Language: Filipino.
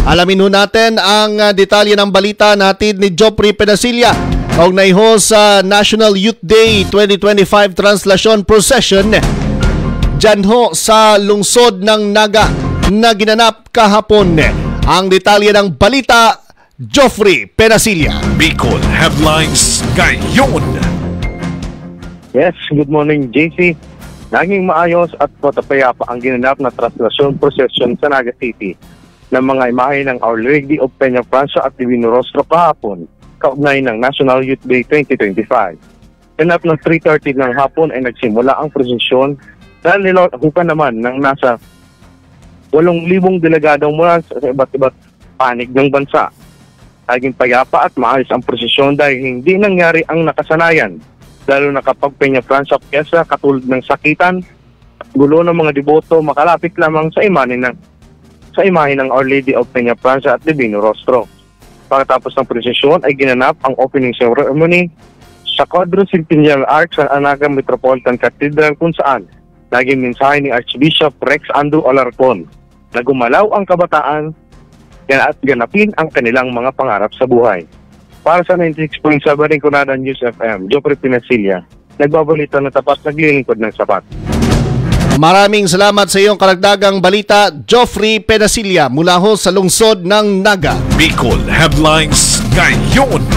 Alamin ho natin ang detalye ng balita natin ni Joffrey Penasilla. Kaugnay ho sa National Youth Day 2025 Translasyon Procession dyan ho sa lungsod ng Naga na ginanap kahapon. Ang detalye ng balita, Joffrey Penasilla. Bicol Headlines ngayon. Yes, good morning JC. Naging maayos at patapayapa ang ginanap na translasyon procession sa Naga City ng mga imahe ng Our Lady of Peña Francia at Divino Rostro kahapon, kaugnay ng National Youth Day 2025. Ganap ng 3:30 ng hapon ay nagsimula ang prosesyon dahil nilahukan naman ng nasa 8,000 delegado mula sa iba't panig ng bansa. Naging payapa at maayos ang prosesyon dahil hindi nangyari ang nakasanayan, lalo na kapag Peña Francia pyesa katulad ng sakitan at gulo ng mga deboto makalapit lamang sa imahe ng Our Lady of Peña Francia at Divino Rostro. Pagkatapos ng prosesyon ay ginanap ang opening ceremony sa Quadricentennial Arch sa Anaga Metropolitan Cathedral kung saan naging mensahe ni Archbishop Rex Andrew Alarcon na gumalaw ang kabataan at ganapin ang kanilang mga pangarap sa buhay. Para sa 96.7 Rinconada News FM, Joffrey Penasilla, nagbabalita na tapat, naglilingkod ng sapat. Maraming salamat sa iyong karagdagang balita, Joffrey Penasilla, mula ho sa lungsod ng Naga. Bicol Headlines ngayon.